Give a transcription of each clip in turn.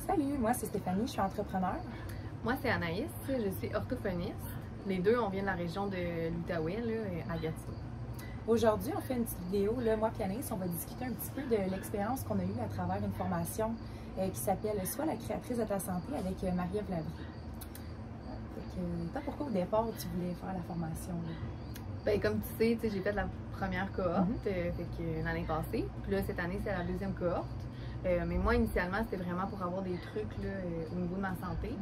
Salut, moi c'est Stéphanie, je suis entrepreneur. Moi c'est Anaïs, je suis orthophoniste. Les deux, on vient de la région de l'Outaouais, à Gatineau. Aujourd'hui, on fait une petite vidéo, moi et Anaïs, on va discuter un petit peu de l'expérience qu'on a eue à travers une formation qui s'appelle « Sois la créatrice de ta santé » avec Marie-Ève Lavry. Toi, pourquoi au départ tu voulais faire la formation? Ben, comme tu sais, j'ai fait la première cohorte l'année passée. Puis là, cette année, c'est la deuxième cohorte. Mais moi, initialement, c'était vraiment pour avoir des trucs au niveau de ma santé.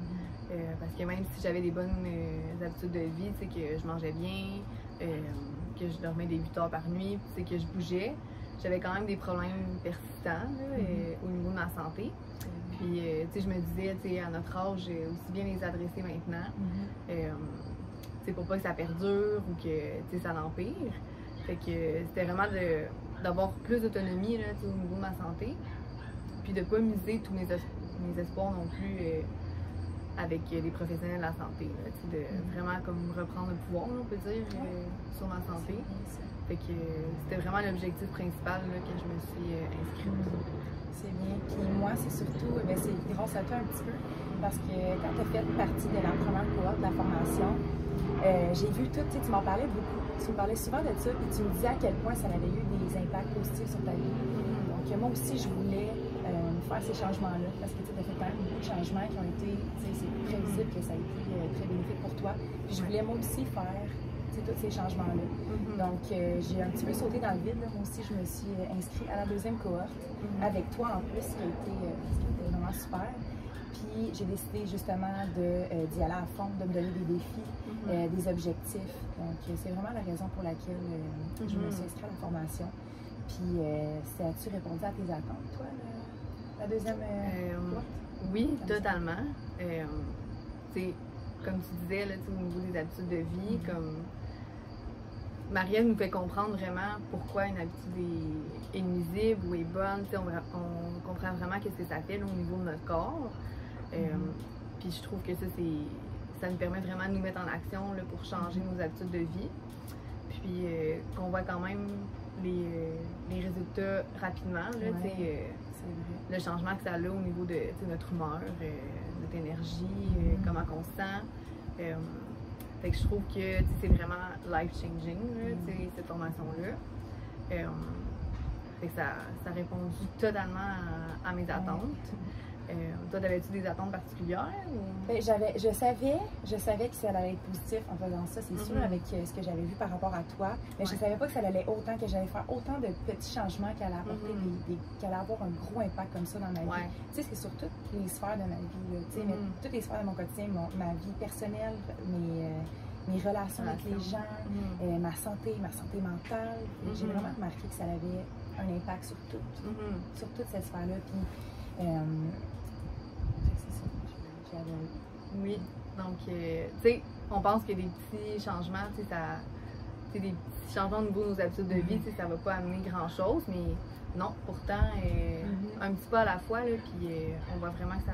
Parce que même si j'avais des bonnes habitudes de vie, que je mangeais bien, que je dormais des 8 heures par nuit, que je bougeais, j'avais quand même des problèmes persistants au niveau de ma santé. Puis, je me disais, à notre âge, aussi bien les adresser maintenant, pour pas que ça perdure ou que ça l'empire. Fait que c'était vraiment d'avoir plus d'autonomie au niveau de ma santé. Puis de ne pas miser tous mes espoirs non plus avec les professionnels de la santé. De vraiment comme reprendre le pouvoir, on peut dire, sur ma santé. Fait que c'était vraiment l'objectif principal que je me suis inscrite. C'est bien. Puis moi, c'est surtout, c'est grâce à toi un petit peu, parce que quand tu as fait partie de la première cohorte de la formation, j'ai vu tout, tu m'en parlais beaucoup. Tu me parlais souvent de ça, puis tu me disais à quel point ça avait eu des impacts positifs sur ta vie. Donc moi aussi, je voulais faire ces changements-là, parce que tu as fait quand même beaucoup de changements qui ont été, c'est très visible que ça a été très bénéfique pour toi. Puis je voulais moi aussi faire tous ces changements-là. Donc j'ai un petit peu sauté dans le vide. Moi aussi, je me suis inscrite à la deuxième cohorte, avec toi en plus, ce qui a été vraiment super. Puis j'ai décidé justement d'y aller à fond, de me donner des défis, des objectifs. Donc c'est vraiment la raison pour laquelle je me suis inscrite à la formation. Puis as-tu répondu à tes attentes, toi, la deuxième cohorte? Oui, totalement. Comme tu disais, au niveau des habitudes de vie, comme Marie-Ève nous fait comprendre vraiment pourquoi une habitude est nuisible ou est bonne. On comprend vraiment qu'est-ce que ça fait au niveau de notre corps. Puis je trouve que ça nous permet vraiment de nous mettre en action pour changer nos habitudes de vie. Puis qu'on voit quand même les résultats rapidement. Le changement que ça a au niveau de notre humeur, notre énergie, comment on se sent. Fait que je trouve que c'est vraiment life-changing, cette formation-là. Fait que ça a répondu totalement à mes attentes. Toi, avais-tu des attentes particulières? Ou? Ben, je savais que ça allait être positif en faisant ça, c'est sûr, avec ce que j'avais vu par rapport à toi. Mais je savais pas que ça allait autant, que j'allais faire autant de petits changements qu'elle allait apporter, qu'elle allait avoir un gros impact comme ça dans ma vie. Tu sais, c'est sur toutes les sphères de ma vie, mais toutes les sphères de mon quotidien, ma vie personnelle, mes relations avec les gens, ma santé mentale. J'ai vraiment remarqué que ça avait un impact sur toute cette sphère-là. Puis, c'est ça, oui, donc, tu sais, on pense que des petits changements, des petits changements au niveau de nos habitudes de vie, ça va pas amener grand-chose, mais non, pourtant, un petit peu à la fois, puis on voit vraiment que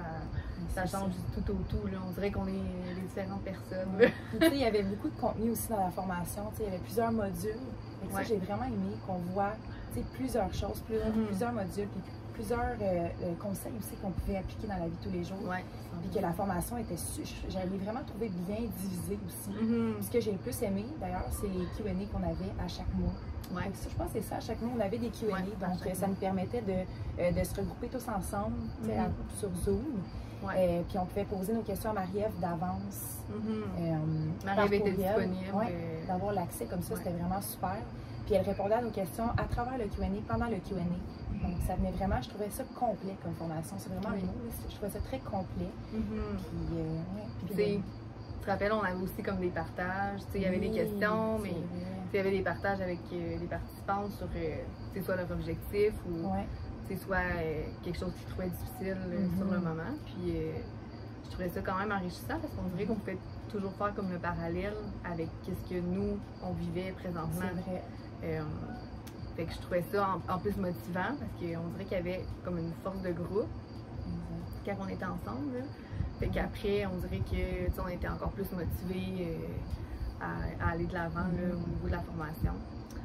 ça change du tout au tout. On dirait qu'on est des différentes personnes. Tu sais, il y avait beaucoup de contenu aussi dans la formation, il y avait plusieurs modules. Et ça, j'ai vraiment aimé qu'on voit plusieurs choses, plusieurs modules, puis plusieurs conseils aussi qu'on pouvait appliquer dans la vie de tous les jours. Puis que la formation était, j'allais vraiment trouver bien divisée aussi. Ce que j'ai le plus aimé, d'ailleurs, c'est les Q&A qu'on avait à chaque mois. Donc, ça, je pense que c'est ça, à chaque mois, on avait des Q&A. Donc, ça nous permettait de se regrouper tous ensemble sur Zoom. Puis on pouvait poser nos questions à Marie-Ève d'avance. Marie-Ève était disponible. D'avoir l'accès comme ça, c'était vraiment super. Puis elle répondait à nos questions à travers le Q&A, pendant le Q&A. Donc ça venait vraiment, je trouvais ça complet comme formation. C'est vraiment le mot, je trouvais ça très complet. Puis tu te rappelles, on avait aussi comme des partages. Il y avait des questions, mais il y avait des partages avec les participantes sur soit leur objectif ou soit quelque chose qu'ils trouvaient difficile sur le moment. Puis je trouvais ça quand même enrichissant parce qu'on dirait qu'on pouvait toujours faire comme le parallèle avec ce que nous, on vivait présentement. C'est vrai. Fait que je trouvais ça en plus motivant parce qu'on dirait qu'il y avait comme une force de groupe quand on était ensemble. Fait qu'après, on dirait que on était encore plus motivés à aller de l'avant au niveau de la formation.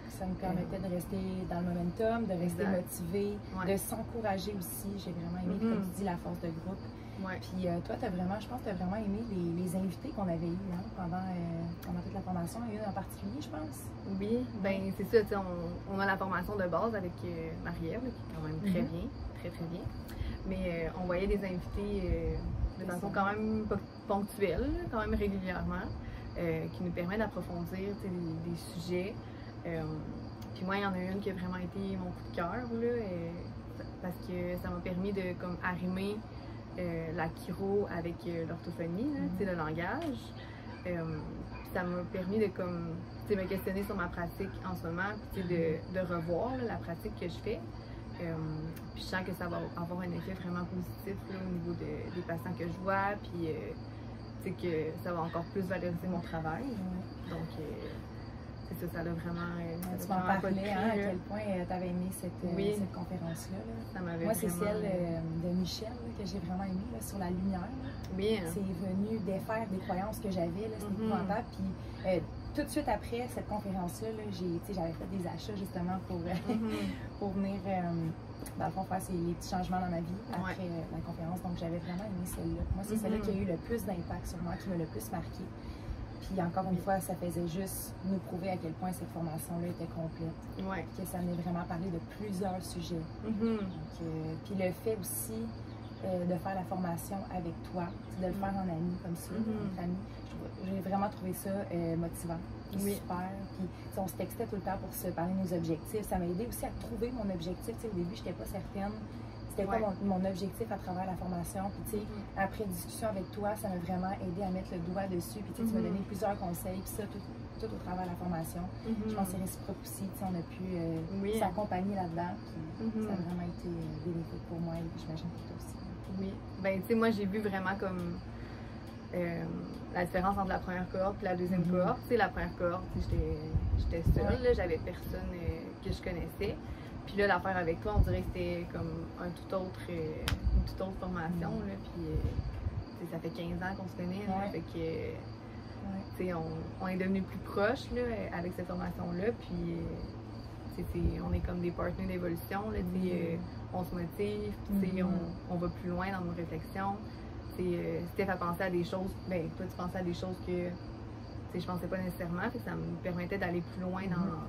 Ça nous permettait de rester dans le momentum, de rester motivé, Ouais. de s'encourager aussi. J'ai vraiment aimé, comme tu dis, la force de groupe. Ouais. Puis toi, je pense que tu as vraiment aimé les invités qu'on avait eus hein, pendant toute la formation. Il y en a une en particulier, je pense. Oui, ben c'est ça, tu sais, on a la formation de base avec Marie-Ève, qui est quand même très bien, très très bien. Mais on voyait des invités de façon quand même ponctuelle, quand même régulièrement, qui nous permet d'approfondir des sujets. Puis moi, il y en a une qui a vraiment été mon coup de cœur, parce que ça m'a permis de comme arrimer la chiro avec l'orthophonie, le langage. Ça m'a permis de comme, me questionner sur ma pratique en ce moment, puis de revoir la pratique que je fais. Puis je sens que ça va avoir un effet vraiment positif au niveau des patients que je vois, puis que ça va encore plus valoriser mon travail. Donc, c'est ça, ça l'a vraiment. Tu m'en parlais, à quel point tu avais aimé cette conférence-là. Ça m'avait Moi, c'est celle de Michel que j'ai vraiment aimée, sur la lumière. Oui. C'est venu défaire des croyances que j'avais, c'était épouvantable. Puis tout de suite après cette conférence-là, j'avais fait des achats justement pour venir, dans le fond, faire les petits changements dans ma vie après la conférence. Donc, j'avais vraiment aimé celle-là. Moi, c'est celle-là qui a eu le plus d'impact sur moi, qui m'a le plus marqué. Puis encore une fois, ça faisait juste nous prouver à quel point cette formation-là était complète. Ouais. Que ça venait vraiment parler de plusieurs sujets. Donc, puis le fait aussi de faire la formation avec toi, de le faire en ami comme ça, entre amis, j'ai vraiment trouvé ça motivant. Super. Puis on se textait tout le temps pour se parler de nos objectifs. Ça m'a aidé aussi à trouver mon objectif. Au début, je n'étais pas certaine. C'était quoi mon objectif à travers la formation. Puis après discussion avec toi, ça m'a vraiment aidé à mettre le doigt dessus. Puis tu m'as donné plusieurs conseils. Puis ça, tout au travers de la formation. Je pense que c'est réciproque aussi. On a pu s'accompagner là-dedans. Ça a vraiment été bénéfique pour moi et j'imagine pour toi aussi. Oui. Ben, tu sais, moi, j'ai vu vraiment comme la différence entre la première cohorte et la deuxième cohorte. Tu sais, la première cohorte, j'étais seule, j'avais personne que je connaissais. Puis là, l'affaire avec toi, on dirait que c'était comme une toute autre formation. Là, puis ça fait 15 ans qu'on se connaît. Là, fait que, on est devenus plus proches là, avec cette formation-là. Puis on est comme des partenaires d'évolution. On se motive, puis on va plus loin dans nos réflexions. Steph a pensé à des choses, ben toi tu pensais à des choses que je pensais pas nécessairement, fait que ça me permettait d'aller plus loin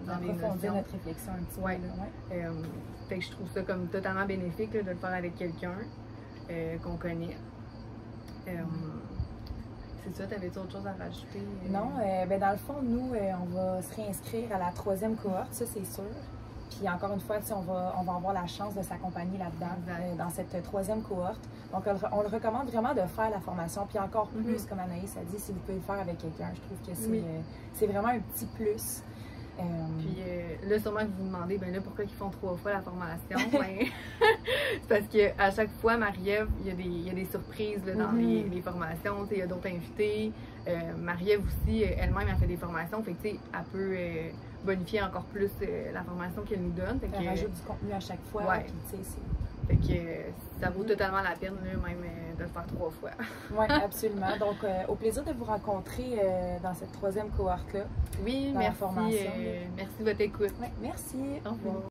dans les notions. Notre réflexion un petit peu. Fait que je trouve ça comme totalement bénéfique là, de le faire avec quelqu'un qu'on connaît. C'est ça, t'avais-tu autre chose à rajouter? Non, ben dans le fond, nous, on va se réinscrire à la 3e cohorte, ça c'est sûr. Puis encore une fois, on va avoir la chance de s'accompagner là-dedans, dans cette 3e cohorte. Donc, on le recommande vraiment de faire la formation. Puis encore plus, comme Anaïs a dit, si vous pouvez le faire avec quelqu'un, je trouve que c'est vraiment un petit plus. Puis là, sûrement que vous vous demandez, ben là, pourquoi ils font 3 fois la formation? Ben, c'est parce qu'à chaque fois, Marie-Ève, il y a des surprises là, dans les formations. Il y a d'autres invités. Marie-Ève aussi, elle-même, a fait des formations. Fait que, elle peut bonifier encore plus la formation qu'elle nous donne. Fait elle rajoute du contenu à chaque fois. Puis, fait que ça vaut totalement la peine, là, même de le faire 3 fois. Oui, absolument. Donc, au plaisir de vous rencontrer dans cette 3e cohorte-là. Oui, merci. Merci de votre écoute. Merci. Au revoir.